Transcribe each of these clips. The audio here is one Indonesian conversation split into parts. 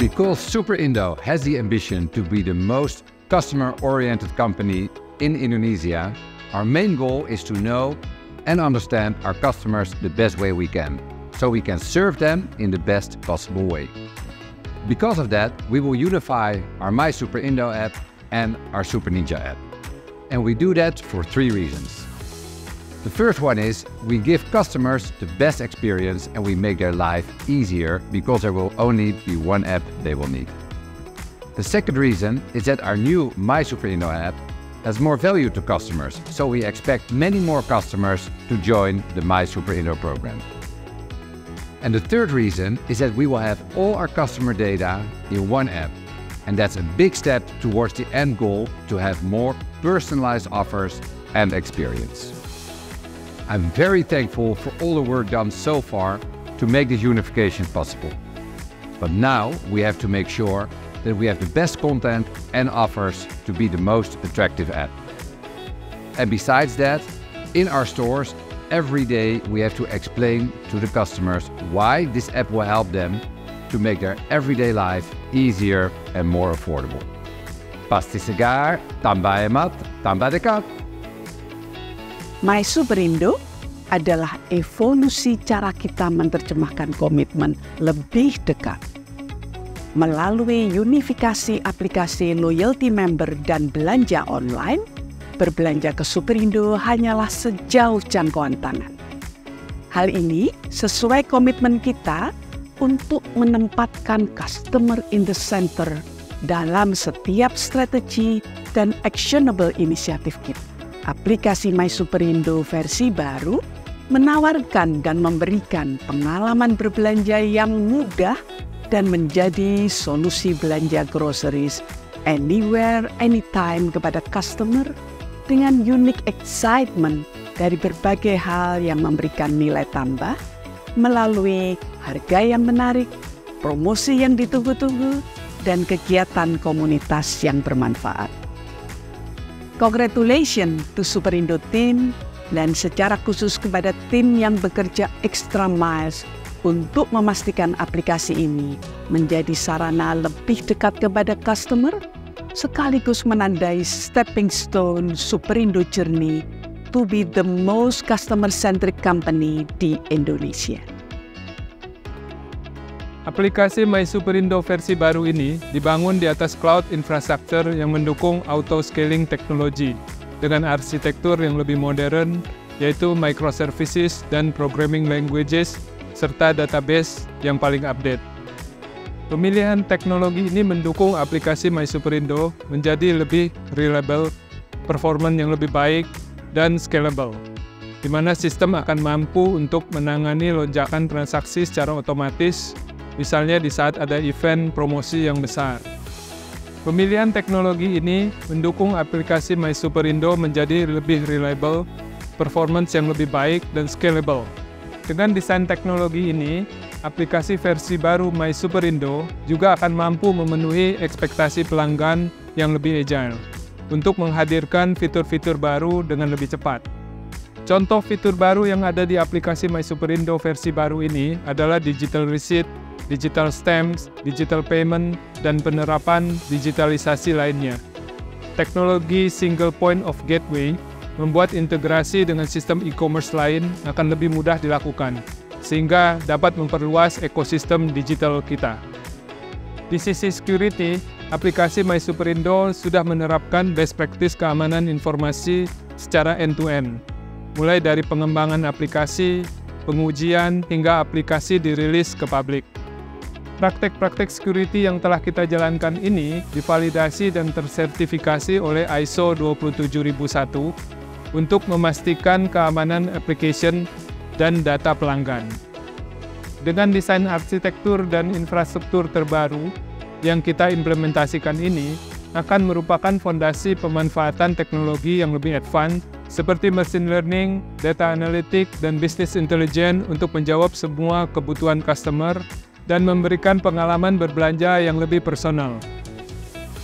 Because Super Indo has the ambition to be the most customer-oriented company in Indonesia, our main goal is to know and understand our customers the best way we can, so we can serve them in the best possible way. Because of that, we will unify our My Super Indo app and our Super Ninja app. And we do that for 3 reasons. The first one is we give customers the best experience and we make their life easier because there will only be one app they will need. The second reason is that our new My Super Indo app has more value to customers, so we expect many more customers to join the My Super Indo program. And the third reason is that we will have all our customer data in one app, and that's a big step towards the end goal to have more personalized offers and experience. I'm very thankful for all the work done so far to make this unification possible. But now we have to make sure that we have the best content and offers to be the most attractive app. And besides that, in our stores, every day we have to explain to the customers why this app will help them to make their everyday life easier and more affordable. Pasti segar, tambah hemat, tambah dekat. My Super Indo adalah evolusi cara kita menerjemahkan komitmen lebih dekat. Melalui unifikasi aplikasi loyalty member dan belanja online, berbelanja ke Super Indo hanyalah sejauh jangkauan tangan. Hal ini sesuai komitmen kita untuk menempatkan customer in the center dalam setiap strategi dan actionable inisiatif kita. Aplikasi My Super Indo versi baru menawarkan dan memberikan pengalaman berbelanja yang mudah dan menjadi solusi belanja groceries anywhere, anytime kepada customer dengan unique excitement dari berbagai hal yang memberikan nilai tambah melalui harga yang menarik, promosi yang ditunggu-tunggu, dan kegiatan komunitas yang bermanfaat. Congratulations to Super Indo team dan secara khusus kepada tim yang bekerja extra miles untuk memastikan aplikasi ini menjadi sarana lebih dekat kepada customer sekaligus menandai stepping stone Super Indo journey to be the most customer-centric company di Indonesia. Aplikasi My Super Indo versi baru ini dibangun di atas cloud infrastructure yang mendukung auto-scaling teknologi dengan arsitektur yang lebih modern, yaitu microservices dan programming languages, serta database yang paling update. Pemilihan teknologi ini mendukung aplikasi My Super Indo menjadi lebih reliable, performan yang lebih baik, dan scalable, di mana sistem akan mampu untuk menangani lonjakan transaksi secara otomatis, misalnya di saat ada event promosi yang besar. Pemilihan teknologi ini mendukung aplikasi My Super Indo menjadi lebih reliable, performance yang lebih baik, dan scalable. Dengan desain teknologi ini, aplikasi versi baru My Super Indo juga akan mampu memenuhi ekspektasi pelanggan yang lebih agile untuk menghadirkan fitur-fitur baru dengan lebih cepat. Contoh fitur baru yang ada di aplikasi My Super Indo versi baru ini adalah digital receipt, digital stamps, digital payment, dan penerapan digitalisasi lainnya. Teknologi single point of gateway membuat integrasi dengan sistem e-commerce lain akan lebih mudah dilakukan, sehingga dapat memperluas ekosistem digital kita. Di sisi security, aplikasi My Super Indo sudah menerapkan best practice keamanan informasi secara end-to-end, mulai dari pengembangan aplikasi, pengujian, hingga aplikasi dirilis ke publik. Praktek-praktek security yang telah kita jalankan ini divalidasi dan tersertifikasi oleh ISO 27001 untuk memastikan keamanan application dan data pelanggan. Dengan desain arsitektur dan infrastruktur terbaru yang kita implementasikan ini akan merupakan fondasi pemanfaatan teknologi yang lebih advance seperti machine learning, data analytics, dan business intelligence untuk menjawab semua kebutuhan customer dan memberikan pengalaman berbelanja yang lebih personal.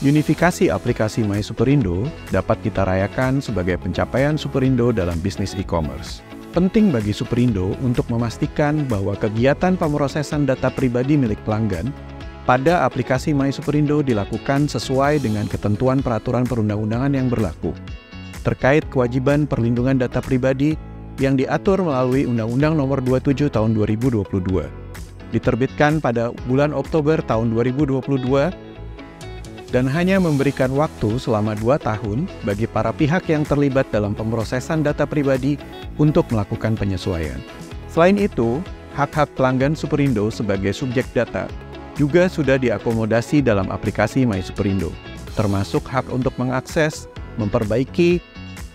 Unifikasi aplikasi My Super Indo dapat kita rayakan sebagai pencapaian Super Indo dalam bisnis e-commerce. Penting bagi Super Indo untuk memastikan bahwa kegiatan pemrosesan data pribadi milik pelanggan pada aplikasi My Superindo dilakukan sesuai dengan ketentuan peraturan perundang-undangan yang berlaku terkait kewajiban perlindungan data pribadi yang diatur melalui Undang-Undang Nomor 27 Tahun 2022. Diterbitkan pada bulan Oktober tahun 2022 dan hanya memberikan waktu selama 2 tahun bagi para pihak yang terlibat dalam pemrosesan data pribadi untuk melakukan penyesuaian. Selain itu, hak-hak pelanggan Superindo sebagai subjek data juga sudah diakomodasi dalam aplikasi My Superindo, termasuk hak untuk mengakses, memperbaiki,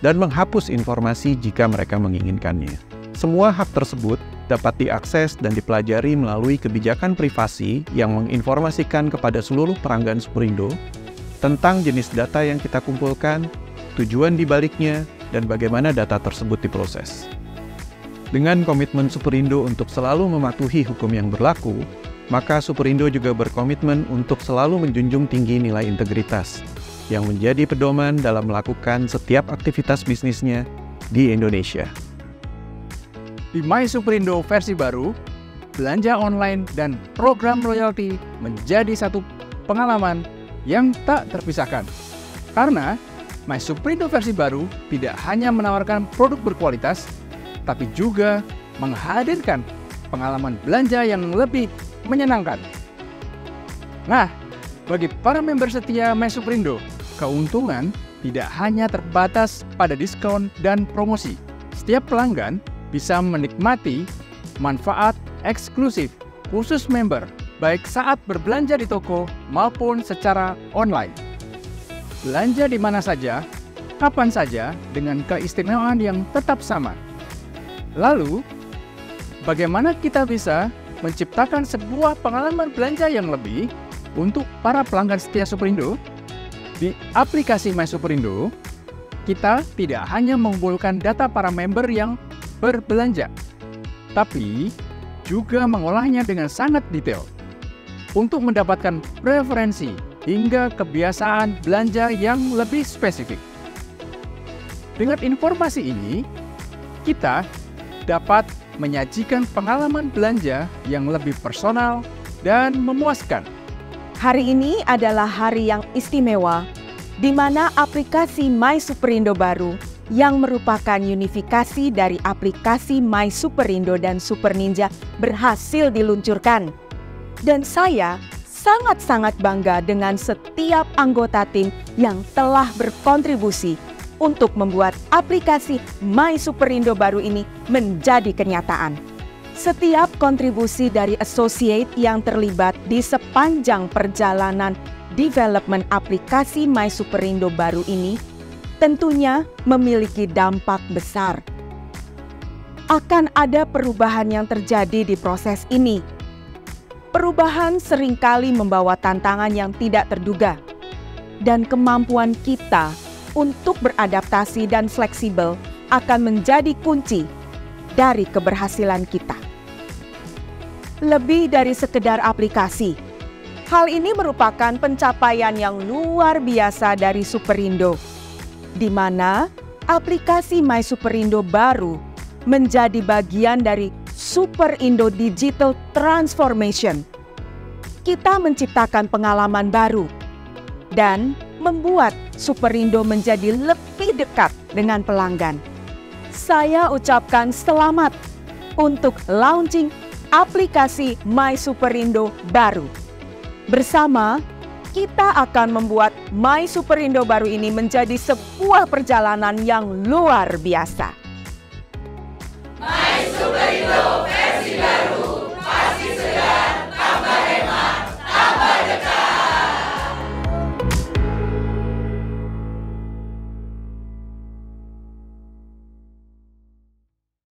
dan menghapus informasi jika mereka menginginkannya. Semua hak tersebut dapat diakses dan dipelajari melalui kebijakan privasi yang menginformasikan kepada seluruh pelanggan Superindo tentang jenis data yang kita kumpulkan, tujuan dibaliknya, dan bagaimana data tersebut diproses. Dengan komitmen Superindo untuk selalu mematuhi hukum yang berlaku, maka Superindo juga berkomitmen untuk selalu menjunjung tinggi nilai integritas yang menjadi pedoman dalam melakukan setiap aktivitas bisnisnya di Indonesia. Di My Superindo versi baru, belanja online dan program royalti menjadi satu pengalaman yang tak terpisahkan. Karena My Superindo versi baru tidak hanya menawarkan produk berkualitas, tapi juga menghadirkan pengalaman belanja yang lebih menyenangkan. Nah, bagi para member setia My Superindo, keuntungan tidak hanya terbatas pada diskon dan promosi. Setiap pelanggan bisa menikmati manfaat eksklusif khusus member, baik saat berbelanja di toko maupun secara online. Belanja di mana saja, kapan saja, dengan keistimewaan yang tetap sama. Lalu, bagaimana kita bisa menciptakan sebuah pengalaman belanja yang lebih untuk para pelanggan setia Superindo? Di aplikasi My Superindo, kita tidak hanya mengumpulkan data para member yang berbelanja, tapi juga mengolahnya dengan sangat detail untuk mendapatkan preferensi hingga kebiasaan belanja yang lebih spesifik. Dengan informasi ini, kita dapat menyajikan pengalaman belanja yang lebih personal dan memuaskan. Hari ini adalah hari yang istimewa, di mana aplikasi My Superindo baru yang merupakan unifikasi dari aplikasi My Superindo dan Super Ninja berhasil diluncurkan. Dan saya sangat-sangat bangga dengan setiap anggota tim yang telah berkontribusi untuk membuat aplikasi My Superindo baru ini menjadi kenyataan. Setiap kontribusi dari associate yang terlibat di sepanjang perjalanan development aplikasi My Superindo baru ini tentunya memiliki dampak besar. Akan ada perubahan yang terjadi di proses ini. Perubahan seringkali membawa tantangan yang tidak terduga, dan kemampuan kita untuk beradaptasi dan fleksibel akan menjadi kunci dari keberhasilan kita. Lebih dari sekedar aplikasi, hal ini merupakan pencapaian yang luar biasa dari Superindo, di mana aplikasi My Superindo baru menjadi bagian dari Superindo Digital Transformation. Kita menciptakan pengalaman baru dan membuat Superindo menjadi lebih dekat dengan pelanggan. Saya ucapkan selamat untuk launching aplikasi My Superindo baru. Bersama, kita akan membuat My Superindo baru ini menjadi sebuah perjalanan yang luar biasa. My Superindo versi baru.